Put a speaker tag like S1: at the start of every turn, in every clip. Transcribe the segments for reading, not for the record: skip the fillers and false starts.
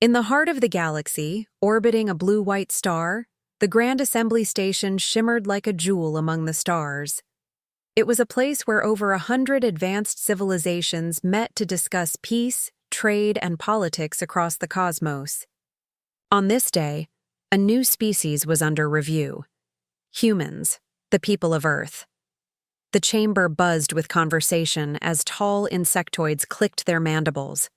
S1: In the heart of the galaxy, orbiting a blue-white star, the Grand Assembly Station shimmered like a jewel among the stars. It was a place where over 100 advanced civilizations met to discuss peace, trade, and politics across the cosmos. On this day, a new species was under review. Humans, the people of Earth. The chamber buzzed with conversation as tall insectoids clicked their mandibles.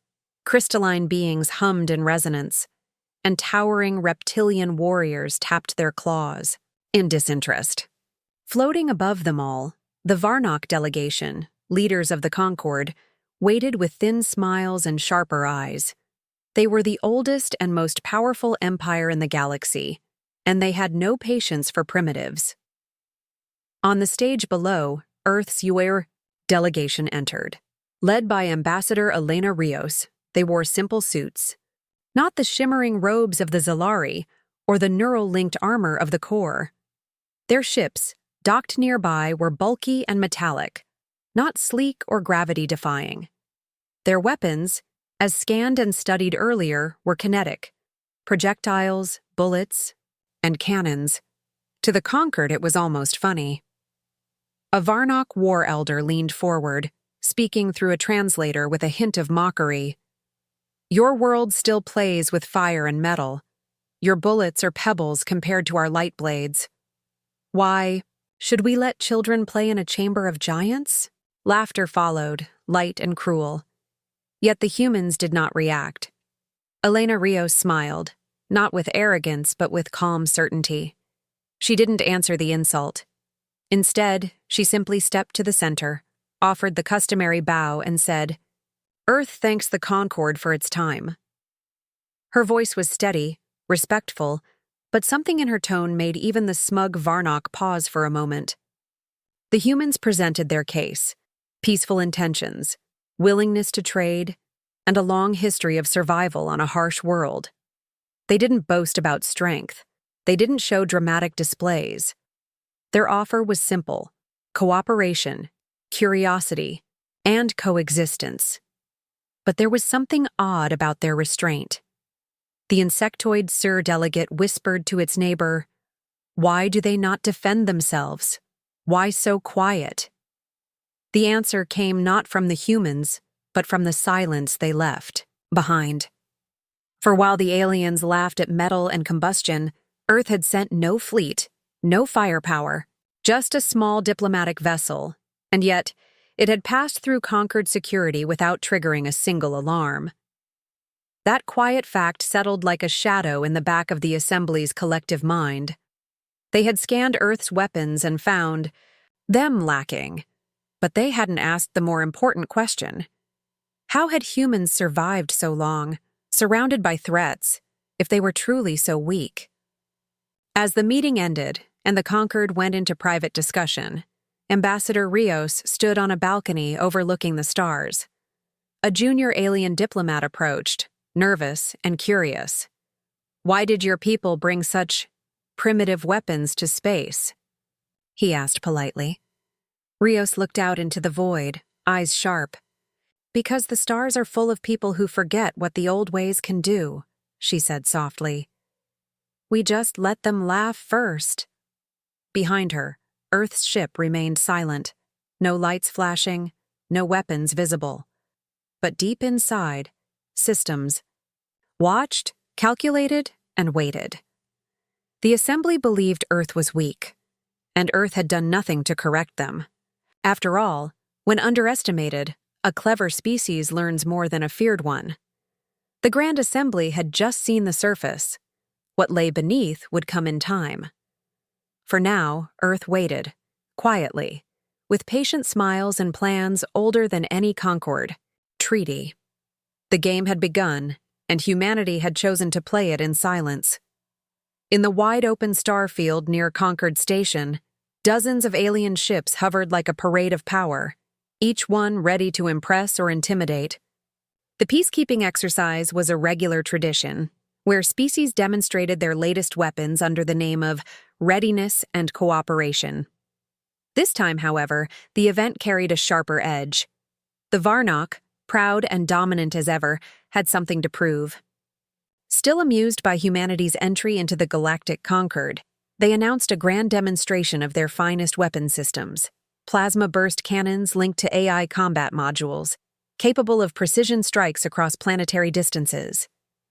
S1: Crystalline beings hummed in resonance, and towering reptilian warriors tapped their claws in disinterest. Floating above them all, the Varnock delegation, leaders of the Concord, waited with thin smiles and sharper eyes. They were the oldest and most powerful empire in the galaxy, and they had no patience for primitives. On the stage below, Earth's HFY delegation entered. Led by Ambassador Elena Rios, they wore simple suits. Not the shimmering robes of the Zalari or the neural-linked armor of the Core. Their ships, docked nearby, were bulky and metallic, not sleek or gravity-defying. Their weapons, as scanned and studied earlier, were kinetic. Projectiles, bullets, and cannons. To the Conquered, it was almost funny. A Varnock war elder leaned forward, speaking through a translator with a hint of mockery. Your world still plays with fire and metal. Your bullets are pebbles compared to our light blades. Why, should we let children play in a chamber of giants? Laughter followed, light and cruel. Yet the humans did not react. Elena Rios smiled, not with arrogance but with calm certainty. She didn't answer the insult. Instead, she simply stepped to the center, offered the customary bow, and said, "Earth thanks the Concord for its time." Her voice was steady, respectful, but something in her tone made even the smug Varnock pause for a moment. The humans presented their case: peaceful intentions, willingness to trade, and a long history of survival on a harsh world. They didn't boast about strength. They didn't show dramatic displays. Their offer was simple: cooperation, curiosity, and coexistence. But there was something odd about their restraint. The insectoid surdelegate whispered to its neighbor, "Why do they not defend themselves? Why so quiet?" The answer came not from the humans, but from the silence they left behind. For while the aliens laughed at metal and combustion, Earth had sent no fleet, no firepower, just a small diplomatic vessel, and yet it had passed through Concord security without triggering a single alarm. That quiet fact settled like a shadow in the back of the Assembly's collective mind. They had scanned Earth's weapons and found them lacking, but they hadn't asked the more important question. How had humans survived so long, surrounded by threats, if they were truly so weak? As the meeting ended and the Conquered went into private discussion, Ambassador Rios stood on a balcony overlooking the stars. A junior alien diplomat approached, nervous and curious. "Why did your people bring such primitive weapons to space?" he asked politely. Rios looked out into the void, eyes sharp. "Because the stars are full of people who forget what the old ways can do," she said softly. "We just let them laugh first." Behind her, Earth's ship remained silent, no lights flashing, no weapons visible. But deep inside, systems watched, calculated, and waited. The Assembly believed Earth was weak, and Earth had done nothing to correct them. After all, when underestimated, a clever species learns more than a feared one. The Grand Assembly had just seen the surface. What lay beneath would come in time. For now, Earth waited, quietly, with patient smiles and plans older than any Concord treaty. The game had begun, and humanity had chosen to play it in silence. In the wide-open starfield near Concord Station, dozens of alien ships hovered like a parade of power, each one ready to impress or intimidate. The peacekeeping exercise was a regular tradition, where species demonstrated their latest weapons under the name of readiness and cooperation. This time, however, the event carried a sharper edge. The Varnock, proud and dominant as ever, had something to prove. Still amused by humanity's entry into the galactic Concord, they announced a grand demonstration of their finest weapon systems, plasma burst cannons linked to AI combat modules, capable of precision strikes across planetary distances.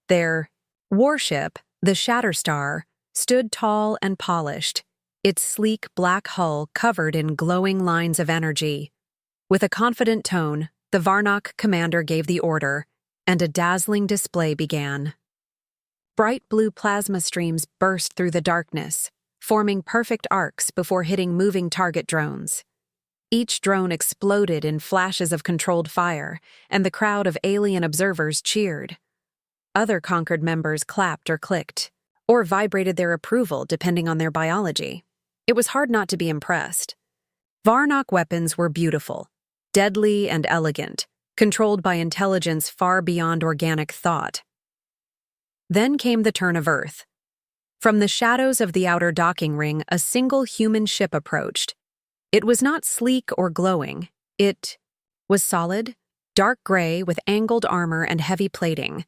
S1: Their warship, the Shatterstar, stood tall and polished, its sleek black hull covered in glowing lines of energy. With a confident tone, the Varnock commander gave the order, and a dazzling display began. Bright blue plasma streams burst through the darkness, forming perfect arcs before hitting moving target drones. Each drone exploded in flashes of controlled fire, and the crowd of alien observers cheered. Other Concord members clapped or clicked, or vibrated their approval depending on their biology. It was hard not to be impressed. Varnock weapons were beautiful, deadly and elegant, controlled by intelligence far beyond organic thought. Then came the turn of Earth. From the shadows of the outer docking ring, a single human ship approached. It was not sleek or glowing. It was solid, dark gray with angled armor and heavy plating.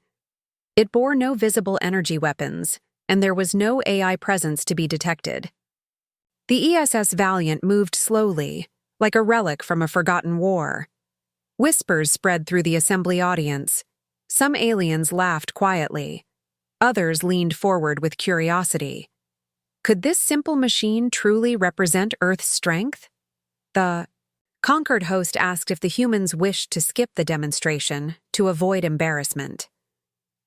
S1: It bore no visible energy weapons, and there was no AI presence to be detected. The ESS Valiant moved slowly, like a relic from a forgotten war. Whispers spread through the assembly audience. Some aliens laughed quietly. Others leaned forward with curiosity. Could this simple machine truly represent Earth's strength? The Concord host asked if the humans wished to skip the demonstration to avoid embarrassment.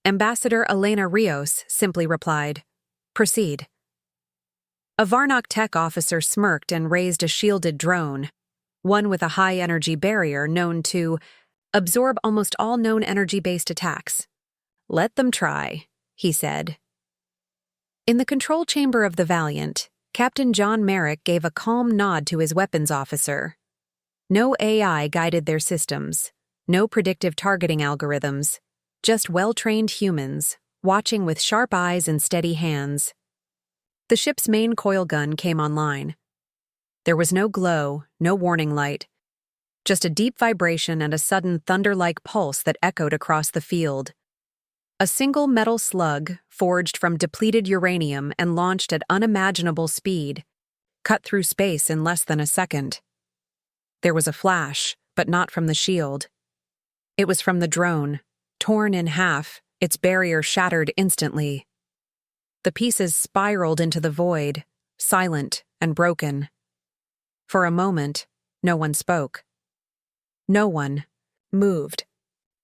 S1: Ambassador Elena Rios simply replied, "Proceed." A Varnock tech officer smirked and raised a shielded drone, one with a high-energy barrier known to absorb almost all known energy-based attacks. "Let them try," he said. In the control chamber of the Valiant, Captain John Merrick gave a calm nod to his weapons officer. No AI guided their systems, no predictive targeting algorithms, just well-trained humans, watching with sharp eyes and steady hands. The ship's main coil gun came online. There was no glow, no warning light, just a deep vibration and a sudden thunder-like pulse that echoed across the field. A single metal slug, forged from depleted uranium and launched at unimaginable speed, cut through space in less than a second. There was a flash, but not from the shield. It was from the drone, torn in half, its barrier shattered instantly. The pieces spiraled into the void, silent and broken. For a moment, no one spoke. No one moved.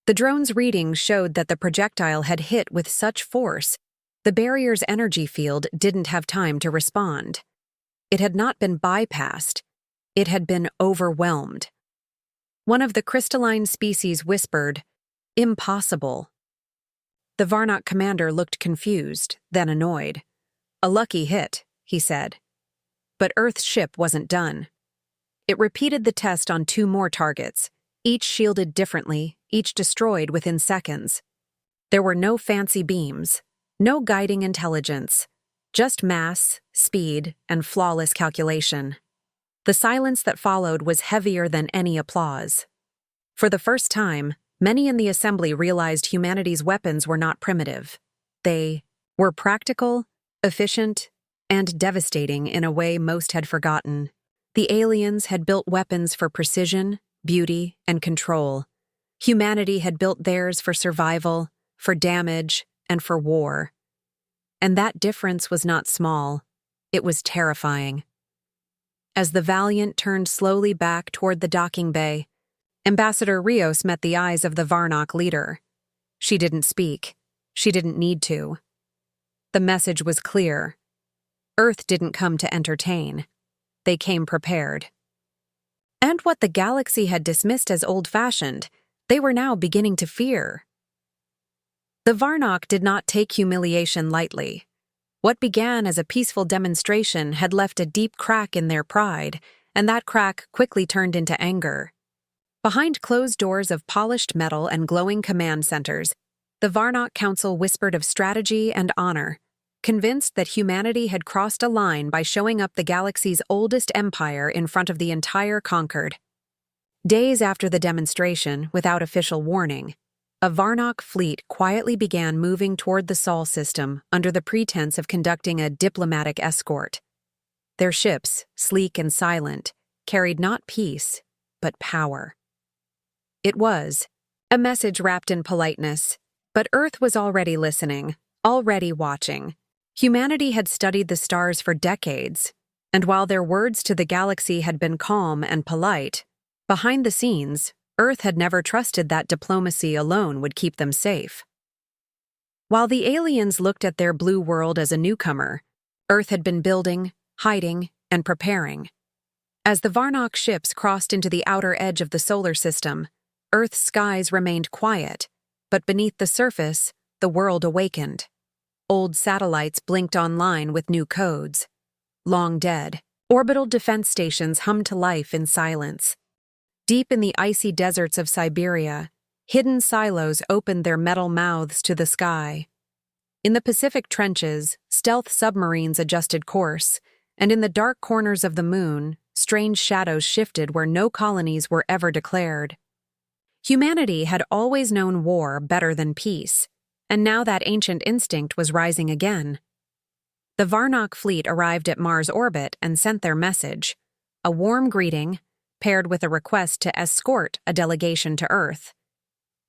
S1: The drone's readings showed that the projectile had hit with such force, the barrier's energy field didn't have time to respond. It had not been bypassed. It had been overwhelmed. One of the crystalline species whispered, "Impossible." The Varnock commander looked confused, then annoyed. "A lucky hit," he said. But Earth's ship wasn't done. It repeated the test on 2 more targets, each shielded differently, each destroyed within seconds. There were no fancy beams, no guiding intelligence, just mass, speed, and flawless calculation. The silence that followed was heavier than any applause. For the first time, many in the assembly realized humanity's weapons were not primitive. They were practical, efficient, and devastating in a way most had forgotten. The aliens had built weapons for precision, beauty, and control. Humanity had built theirs for survival, for damage, and for war. And that difference was not small. It was terrifying. As the Valiant turned slowly back toward the docking bay, Ambassador Rios met the eyes of the Varnock leader. She didn't speak. She didn't need to. The message was clear. Earth didn't come to entertain. They came prepared. And what the galaxy had dismissed as old-fashioned, they were now beginning to fear. The Varnock did not take humiliation lightly. What began as a peaceful demonstration had left a deep crack in their pride, and that crack quickly turned into anger. Behind closed doors of polished metal and glowing command centers, the Varnock Council whispered of strategy and honor, convinced that humanity had crossed a line by showing up the galaxy's oldest empire in front of the entire Concord. Days after the demonstration, without official warning, a Varnock fleet quietly began moving toward the Sol system under the pretense of conducting a diplomatic escort. Their ships, sleek and silent, carried not peace, but power. It was a message wrapped in politeness, but Earth was already listening, already watching. Humanity had studied the stars for decades, and while their words to the galaxy had been calm and polite, behind the scenes, Earth had never trusted that diplomacy alone would keep them safe. While the aliens looked at their blue world as a newcomer, Earth had been building, hiding, and preparing. As the Varnock ships crossed into the outer edge of the solar system, Earth's skies remained quiet, but beneath the surface, the world awakened. Old satellites blinked online with new codes. Long dead, orbital defense stations hummed to life in silence. Deep in the icy deserts of Siberia, hidden silos opened their metal mouths to the sky. In the Pacific trenches, stealth submarines adjusted course, and in the dark corners of the moon, strange shadows shifted where no colonies were ever declared. Humanity had always known war better than peace, and now that ancient instinct was rising again. The Varnock fleet arrived at Mars orbit and sent their message, a warm greeting, paired with a request to escort a delegation to Earth.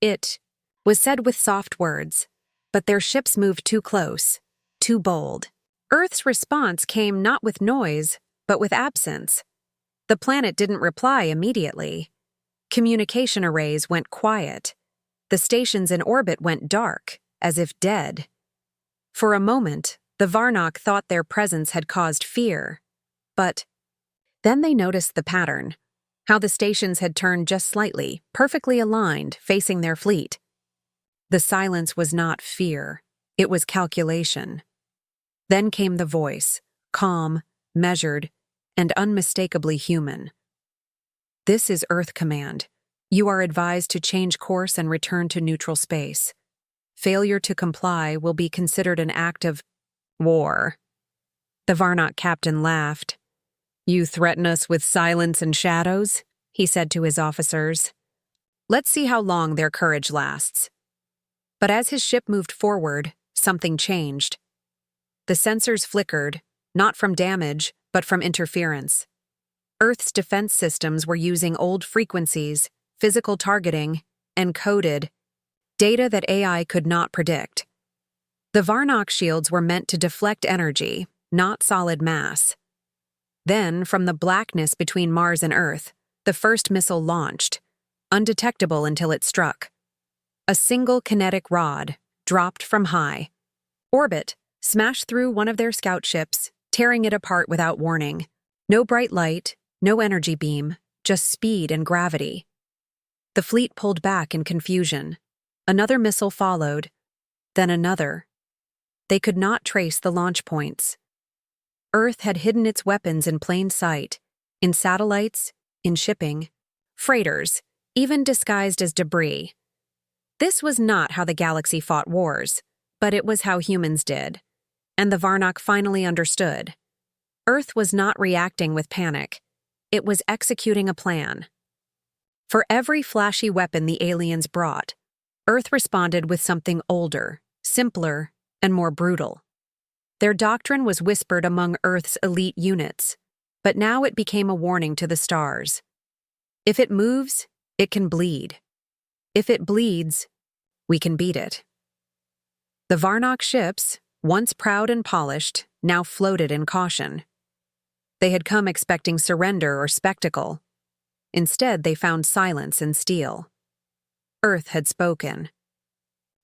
S1: It was said with soft words, but their ships moved too close, too bold. Earth's response came not with noise, but with absence. The planet didn't reply immediately. Communication arrays went quiet. The stations in orbit went dark, as if dead. For a moment, the Varnock thought their presence had caused fear, but then they noticed the pattern, how the stations had turned just slightly, perfectly aligned, facing their fleet. The silence was not fear, it was calculation. Then came the voice, calm, measured, and unmistakably human. This is Earth Command. You are advised to change course and return to neutral space. Failure to comply will be considered an act of war. The Varnock captain laughed. You threaten us with silence and shadows, he said to his officers. Let's see how long their courage lasts. But as his ship moved forward, something changed. The sensors flickered, not from damage, but from interference. Earth's defense systems were using old frequencies, physical targeting, and coded data that AI could not predict. The Varnock shields were meant to deflect energy, not solid mass. Then, from the blackness between Mars and Earth, the first missile launched, undetectable until it struck. A single kinetic rod, dropped from high. Orbit smashed through one of their scout ships, tearing it apart without warning. No bright light, no energy beam, just speed and gravity. The fleet pulled back in confusion. Another missile followed, then another. They could not trace the launch points. Earth had hidden its weapons in plain sight, in satellites, in shipping, freighters, even disguised as debris. This was not how the galaxy fought wars, but it was how humans did. And the Varnock finally understood. Earth was not reacting with panic. It was executing a plan. For every flashy weapon the aliens brought, Earth responded with something older, simpler, and more brutal. Their doctrine was whispered among Earth's elite units, but now it became a warning to the stars. If it moves, it can bleed. If it bleeds, we can beat it. The Varnock ships, once proud and polished, now floated in caution. They had come expecting surrender or spectacle. Instead, they found silence and steel. Earth had spoken.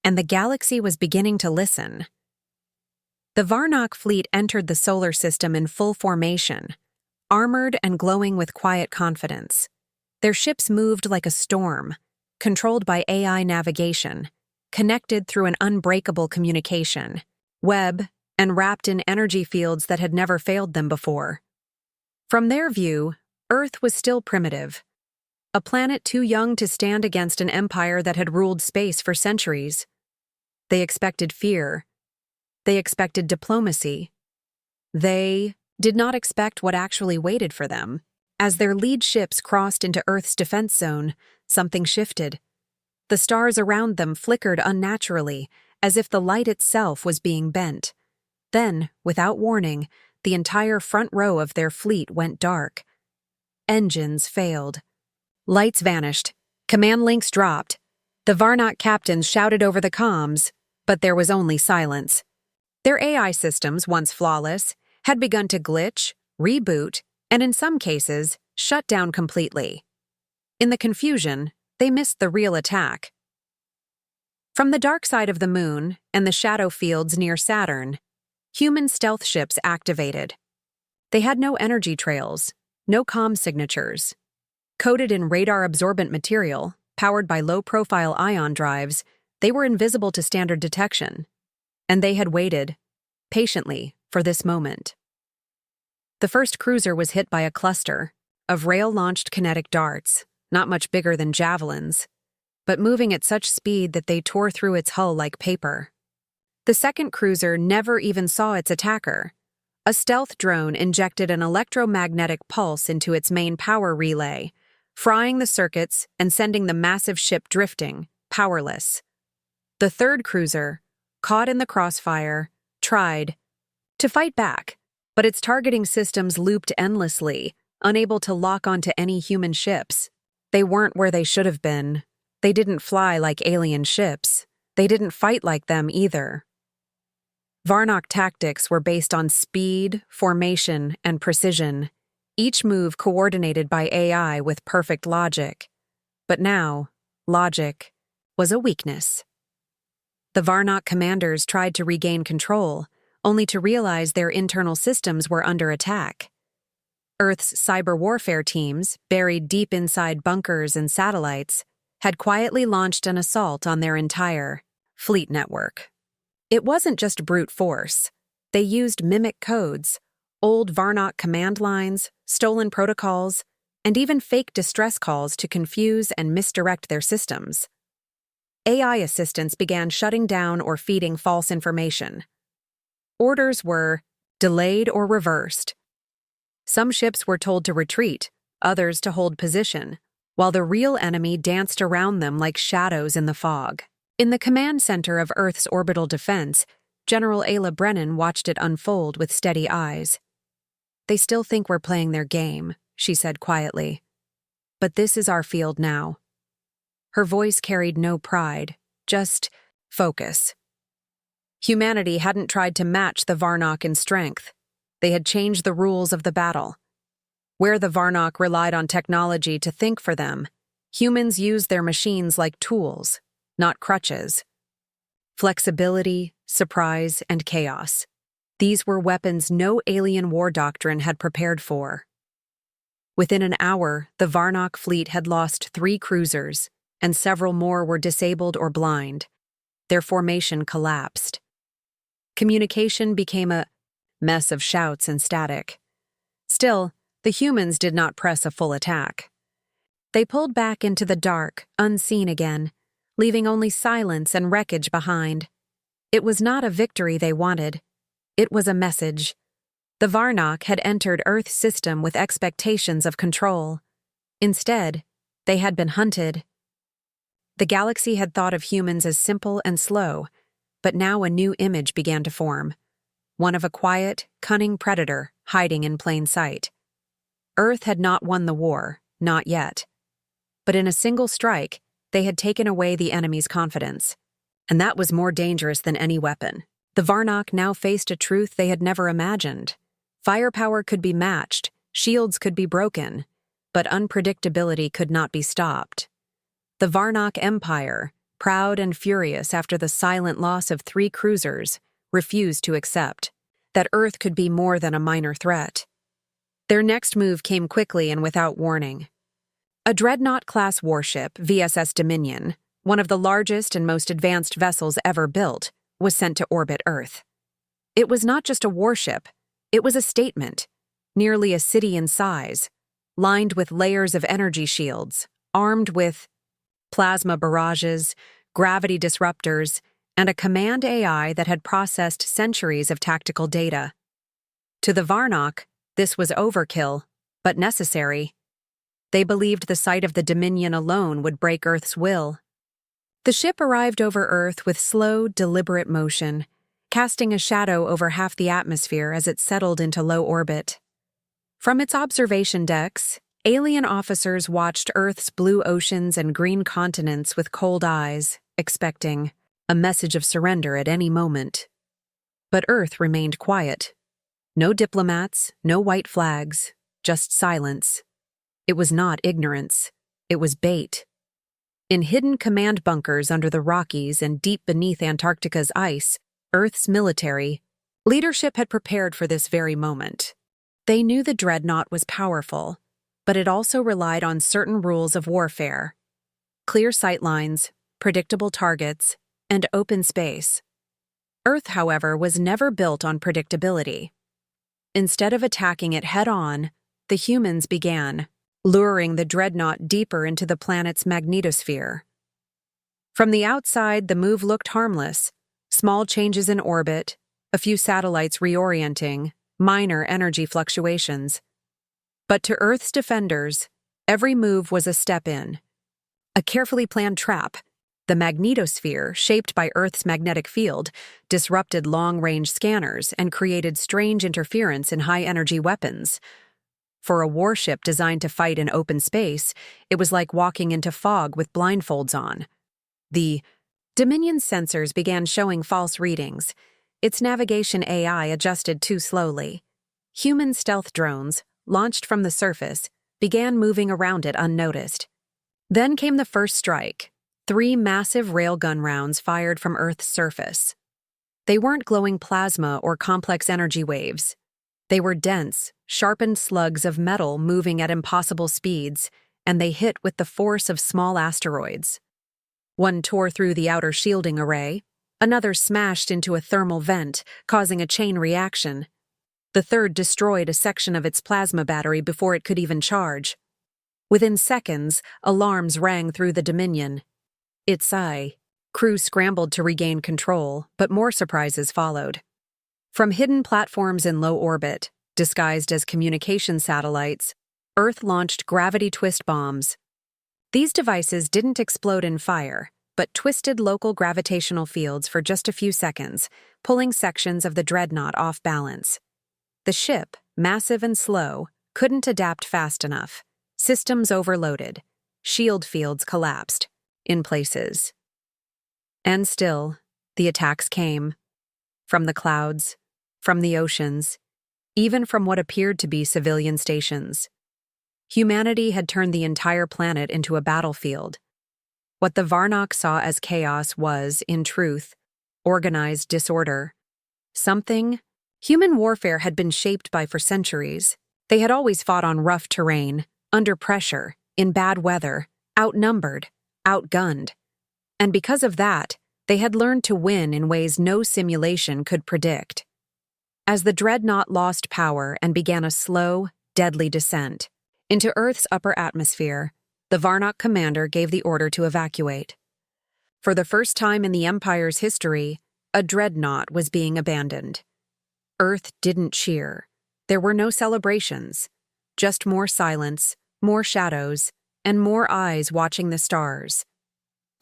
S1: And the galaxy was beginning to listen. The Varnock fleet entered the solar system in full formation, armored and glowing with quiet confidence. Their ships moved like a storm, controlled by AI navigation, connected through an unbreakable communication web, and wrapped in energy fields that had never failed them before. From their view, Earth was still primitive, a planet too young to stand against an empire that had ruled space for centuries. They expected fear. They expected diplomacy. They did not expect what actually waited for them. As their lead ships crossed into Earth's defense zone, something shifted. The stars around them flickered unnaturally, as if the light itself was being bent. Then, without warning, the entire front row of their fleet went dark. Engines failed. Lights vanished. Command links dropped. The Varnock captains shouted over the comms, but there was only silence. Their AI systems, once flawless, had begun to glitch, reboot, and in some cases, shut down completely. In the confusion, they missed the real attack. From the dark side of the moon and the shadow fields near Saturn, human stealth ships activated. They had no energy trails, no comm signatures. Coated in radar-absorbent material, powered by low-profile ion drives, they were invisible to standard detection. And they had waited, patiently, for this moment. The first cruiser was hit by a cluster of rail-launched kinetic darts, not much bigger than javelins, but moving at such speed that they tore through its hull like paper. The second cruiser never even saw its attacker. A stealth drone injected an electromagnetic pulse into its main power relay, frying the circuits and sending the massive ship drifting, powerless. The third cruiser, caught in the crossfire, tried to fight back, but its targeting systems looped endlessly, unable to lock onto any human ships. They weren't where they should have been. They didn't fly like alien ships. They didn't fight like them either. Varnock tactics were based on speed, formation, and precision, each move coordinated by AI with perfect logic. But now, logic was a weakness. The Varnock commanders tried to regain control, only to realize their internal systems were under attack. Earth's cyber warfare teams, buried deep inside bunkers and satellites, had quietly launched an assault on their entire fleet network. It wasn't just brute force. They used mimic codes, old Varnock command lines, stolen protocols, and even fake distress calls to confuse and misdirect their systems. AI assistants began shutting down or feeding false information. Orders were delayed or reversed. Some ships were told to retreat, others to hold position, while the real enemy danced around them like shadows in the fog. In the command center of Earth's orbital defense, General Ayla Brennan watched it unfold with steady eyes. "They still think we're playing their game," she said quietly. "But this is our field now." Her voice carried no pride, just focus. Humanity hadn't tried to match the Varnock in strength. They had changed the rules of the battle. Where the Varnock relied on technology to think for them, humans used their machines like tools, not crutches. Flexibility, surprise, and chaos. These were weapons no alien war doctrine had prepared for. Within an hour, the Varnock fleet had lost 3 cruisers, and several more were disabled or blind. Their formation collapsed. Communication became a mess of shouts and static. Still, the humans did not press a full attack. They pulled back into the dark, unseen again, leaving only silence and wreckage behind. It was not a victory they wanted. It was a message. The Varnock had entered Earth's system with expectations of control. Instead, they had been hunted. The galaxy had thought of humans as simple and slow, but now a new image began to form. One of a quiet, cunning predator hiding in plain sight. Earth had not won the war, not yet. But in a single strike, they had taken away the enemy's confidence. And that was more dangerous than any weapon. The Varnock now faced a truth they had never imagined. Firepower could be matched, shields could be broken, but unpredictability could not be stopped. The Varnock Empire, proud and furious after the silent loss of 3 cruisers, refused to accept that Earth could be more than a minor threat. Their next move came quickly and without warning. A Dreadnought-class warship, VSS Dominion, one of the largest and most advanced vessels ever built, was sent to orbit Earth. It was not just a warship, it was a statement, nearly a city in size, lined with layers of energy shields, armed with plasma barrages, gravity disruptors, and a command AI that had processed centuries of tactical data. To the Varnock, this was overkill, but necessary. They believed the sight of the Dominion alone would break Earth's will. The ship arrived over Earth with slow, deliberate motion, casting a shadow over half the atmosphere as it settled into low orbit. From its observation decks, alien officers watched Earth's blue oceans and green continents with cold eyes, expecting a message of surrender at any moment. But Earth remained quiet. No diplomats, no white flags, just silence. It was not ignorance. It was bait. In hidden command bunkers under the Rockies and deep beneath Antarctica's ice, Earth's military leadership had prepared for this very moment. They knew the dreadnought was powerful, but it also relied on certain rules of warfare: clear sightlines, predictable targets, and open space. Earth, however, was never built on predictability. Instead of attacking it head-on, the humans began, luring the dreadnought deeper into the planet's magnetosphere. From the outside, the move looked harmless: small changes in orbit, a few satellites reorienting, minor energy fluctuations. But to Earth's defenders, every move was a step in. A carefully planned trap. The magnetosphere, shaped by Earth's magnetic field, disrupted long-range scanners and created strange interference in high-energy weapons. For a warship designed to fight in open space, it was like walking into fog with blindfolds on. The Dominion's sensors began showing false readings. Its navigation AI adjusted too slowly. Human stealth drones, launched from the surface, began moving around it unnoticed. Then came the first strike: 3 massive railgun rounds fired from Earth's surface. They weren't glowing plasma or complex energy waves. They were dense, sharpened slugs of metal moving at impossible speeds, and they hit with the force of small asteroids. One tore through the outer shielding array, another smashed into a thermal vent, causing a chain reaction. The third destroyed a section of its plasma battery before it could even charge. Within seconds, alarms rang through the Dominion. Its crew scrambled to regain control, but more surprises followed. From hidden platforms in low orbit, disguised as communication satellites, Earth launched gravity twist bombs. These devices didn't explode in fire, but twisted local gravitational fields for just a few seconds, pulling sections of the dreadnought off balance. The ship, massive and slow, couldn't adapt fast enough. Systems overloaded. Shield fields collapsed, in places. And still, the attacks came. From the clouds, from the oceans, even from what appeared to be civilian stations. Humanity had turned the entire planet into a battlefield. What the Varnock saw as chaos was, in truth, organized disorder. Something human warfare had been shaped by for centuries. They had always fought on rough terrain, under pressure, in bad weather, outnumbered, outgunned. And because of that, they had learned to win in ways no simulation could predict. As the dreadnought lost power and began a slow, deadly descent into Earth's upper atmosphere, the Varnock commander gave the order to evacuate. For the first time in the Empire's history, a dreadnought was being abandoned. Earth didn't cheer. There were no celebrations, just more silence, more shadows, and more eyes watching the stars.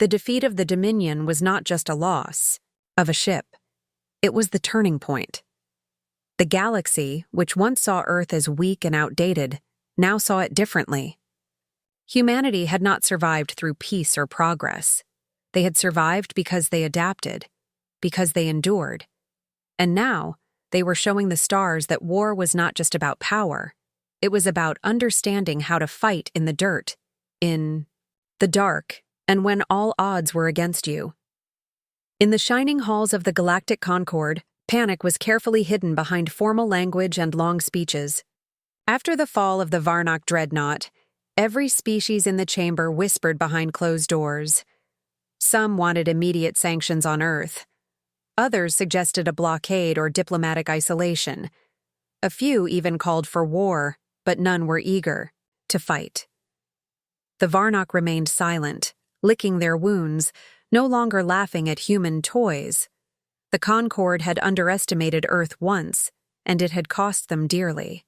S1: The defeat of the Dominion was not just a loss of a ship. It was the turning point. The galaxy, which once saw Earth as weak and outdated, now saw it differently. Humanity had not survived through peace or progress. They had survived because they adapted, because they endured. And now, they were showing the stars that war was not just about power. It was about understanding how to fight in the dirt, in the dark, and when all odds were against you. In the shining halls of the Galactic Concord, panic was carefully hidden behind formal language and long speeches. After the fall of the Varnock dreadnought, every species in the chamber whispered behind closed doors. Some wanted immediate sanctions on Earth. Others suggested a blockade or diplomatic isolation. A few even called for war, but none were eager to fight. The Varnock remained silent, licking their wounds, no longer laughing at human toys. The Concorde had underestimated Earth once, and it had cost them dearly.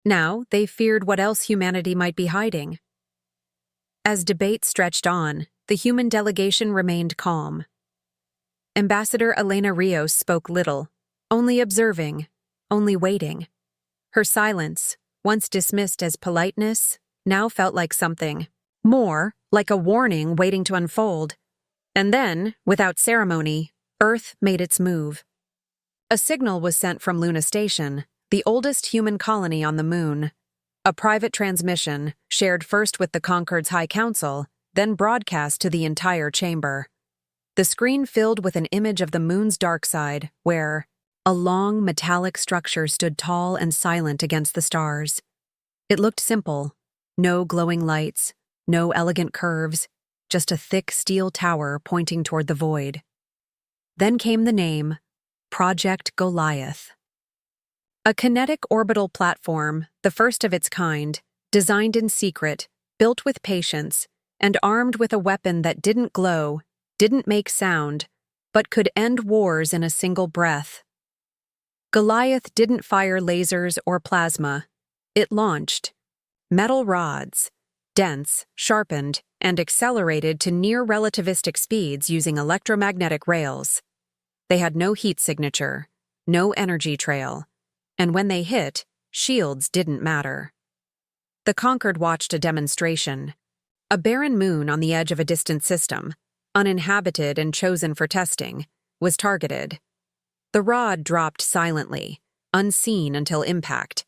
S1: Now they feared what else humanity might be hiding. As debate stretched on, the human delegation remained calm. Ambassador Elena Rios spoke little, only observing, only waiting. Her silence, once dismissed as politeness, now felt like something more, like a warning waiting to unfold. And then, without ceremony, Earth made its move. A signal was sent from Luna Station, the oldest human colony on the Moon. A private transmission, shared first with the Concord's High Council, then broadcast to the entire chamber. The screen filled with an image of the Moon's dark side, where a long, metallic structure stood tall and silent against the stars. It looked simple. No glowing lights, no elegant curves, just a thick steel tower pointing toward the void. Then came the name, Project Goliath. A kinetic orbital platform, the first of its kind, designed in secret, built with patience, and armed with a weapon that didn't glow, didn't make sound, but could end wars in a single breath. Goliath didn't fire lasers or plasma. It launched metal rods, dense, sharpened, and accelerated to near-relativistic speeds using electromagnetic rails. They had no heat signature, no energy trail, and when they hit, shields didn't matter. The Concord watched a demonstration. A barren moon on the edge of a distant system, uninhabited and chosen for testing, was targeted. The rod dropped silently, unseen until impact.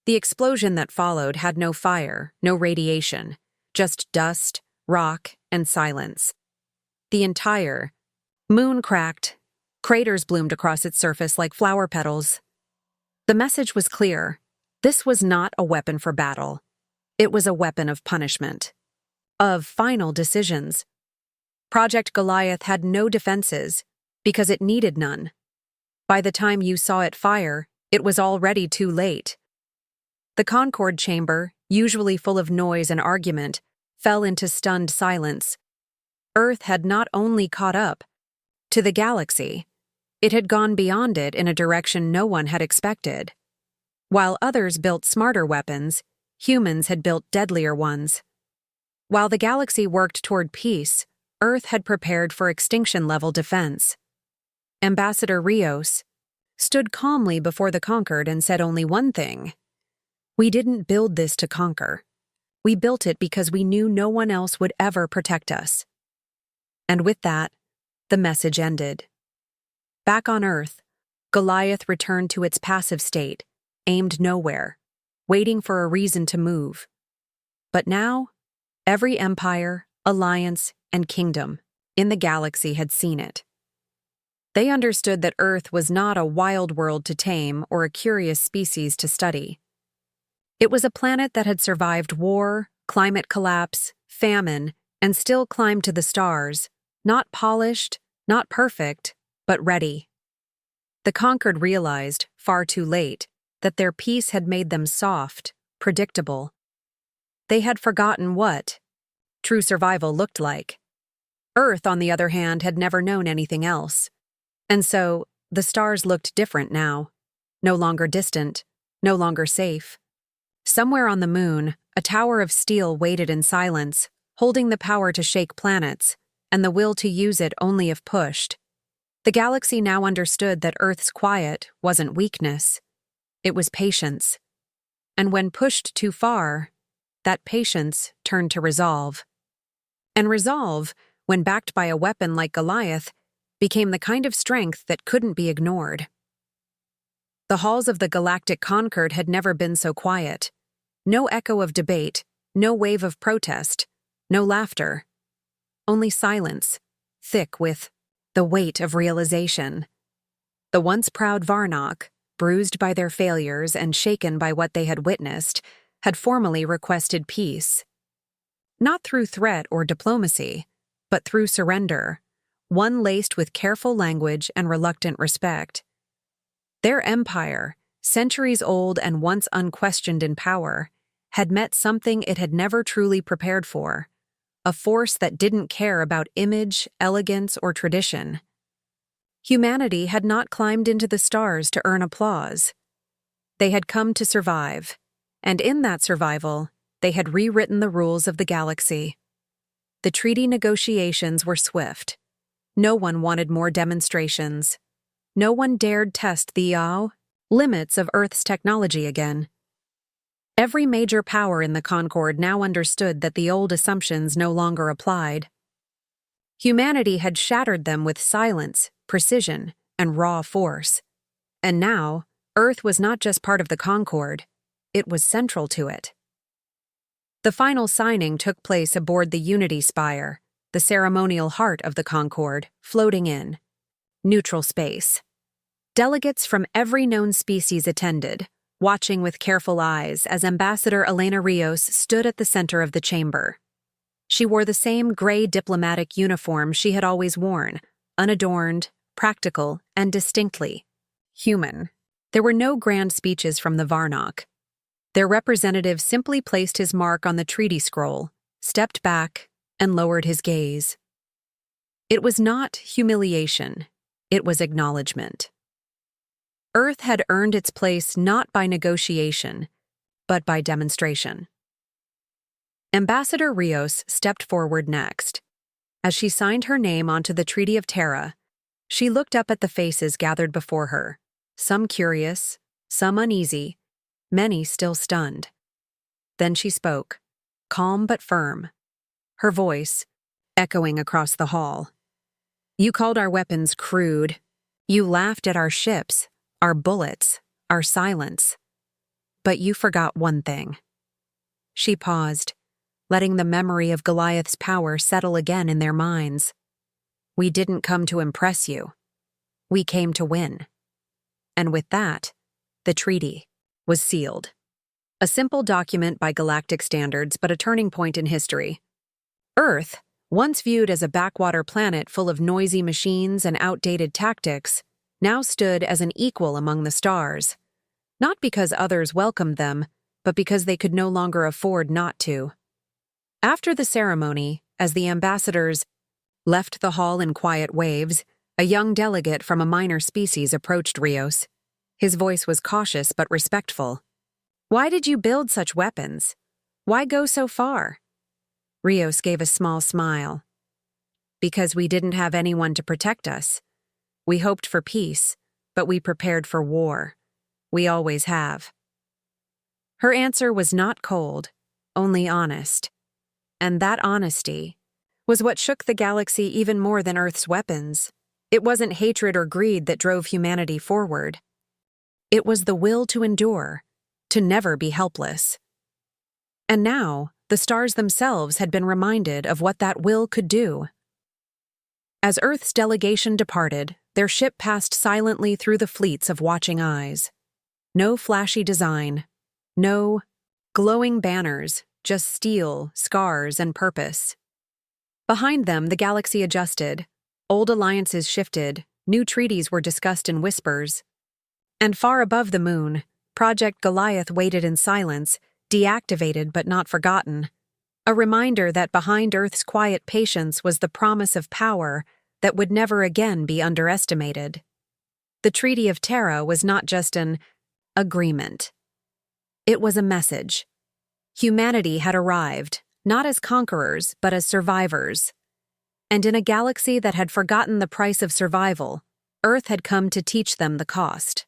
S1: The explosion that followed had no fire, no radiation, just dust, rock, and silence. The entire moon cracked. Craters bloomed across its surface like flower petals. The message was clear. This was not a weapon for battle. It was a weapon of punishment. Of final decisions. Project Goliath had no defenses, because it needed none. By the time you saw it fire, it was already too late. The Concord chamber, usually full of noise and argument, fell into stunned silence. Earth had not only caught up to the galaxy, it had gone beyond it in a direction no one had expected. While others built smarter weapons, humans had built deadlier ones. While the galaxy worked toward peace, Earth had prepared for extinction-level defense. Ambassador Rios stood calmly before the Concord and said only one thing. We didn't build this to conquer. We built it because we knew no one else would ever protect us. And with that, the message ended. Back on Earth, Goliath returned to its passive state, aimed nowhere, waiting for a reason to move. But now, every empire, alliance, and kingdom in the galaxy had seen it. They understood that Earth was not a wild world to tame or a curious species to study. It was a planet that had survived war, climate collapse, famine, and still climbed to the stars, not polished, not perfect, but ready. The Conquered realized, far too late, that their peace had made them soft, predictable. They had forgotten what true survival looked like. Earth, on the other hand, had never known anything else. And so, the stars looked different now. No longer distant, no longer safe. Somewhere on the moon, a tower of steel waited in silence, holding the power to shake planets, and the will to use it only if pushed. The galaxy now understood that Earth's quiet wasn't weakness. It was patience. And when pushed too far, that patience turned to resolve. And resolve, when backed by a weapon like Goliath, became the kind of strength that couldn't be ignored. The halls of the Galactic Concord had never been so quiet. No echo of debate, no wave of protest, no laughter. Only silence, thick with the weight of realization. The once proud Varnock, bruised by their failures and shaken by what they had witnessed, had formally requested peace. Not through threat or diplomacy, but through surrender, one laced with careful language and reluctant respect. Their empire, centuries old and once unquestioned in power, had met something it had never truly prepared for, a force that didn't care about image, elegance, or tradition. Humanity had not climbed into the stars to earn applause. They had come to survive, and in that survival, they had rewritten the rules of the galaxy. The treaty negotiations were swift. No one wanted more demonstrations. No one dared test the limits of Earth's technology again. Every major power in the Concord now understood that the old assumptions no longer applied. Humanity had shattered them with silence, precision, and raw force. And now, Earth was not just part of the Concord, it was central to it. The final signing took place aboard the Unity Spire, the ceremonial heart of the Concord, floating in neutral space. Delegates from every known species attended, watching with careful eyes as Ambassador Elena Rios stood at the center of the chamber. She wore the same gray diplomatic uniform she had always worn, unadorned, practical, and distinctly human. There were no grand speeches from the Varnock. Their representative simply placed his mark on the treaty scroll, stepped back, and lowered his gaze. It was not humiliation, it was acknowledgement. Earth had earned its place not by negotiation, but by demonstration. Ambassador Rios stepped forward next. As she signed her name onto the Treaty of Terra, she looked up at the faces gathered before her, some curious, some uneasy, many still stunned. Then she spoke, calm but firm, her voice echoing across the hall. You called our weapons crude. You laughed at our ships, our bullets, our silence. But you forgot one thing. She paused, letting the memory of Goliath's power settle again in their minds. We didn't come to impress you. We came to win. And with that, the treaty was sealed. A simple document by galactic standards, but a turning point in history. Earth, once viewed as a backwater planet full of noisy machines and outdated tactics, now stood as an equal among the stars. Not because others welcomed them, but because they could no longer afford not to. After the ceremony, as the ambassadors left the hall in quiet waves, a young delegate from a minor species approached Rios. His voice was cautious but respectful. Why did you build such weapons? Why go so far? Rios gave a small smile. Because we didn't have anyone to protect us. We hoped for peace, but we prepared for war. We always have. Her answer was not cold, only honest. And that honesty was what shook the galaxy even more than Earth's weapons. It wasn't hatred or greed that drove humanity forward. It was the will to endure, to never be helpless. And now, the stars themselves had been reminded of what that will could do. As Earth's delegation departed, their ship passed silently through the fleets of watching eyes. No flashy design, no glowing banners, just steel, scars, and purpose. Behind them, the galaxy adjusted. Old alliances shifted, new treaties were discussed in whispers. And far above the moon, Project Goliath waited in silence, deactivated but not forgotten. A reminder that behind Earth's quiet patience was the promise of power that would never again be underestimated. The Treaty of Terra was not just an agreement. It was a message. Humanity had arrived, not as conquerors, but as survivors. And in a galaxy that had forgotten the price of survival, Earth had come to teach them the cost.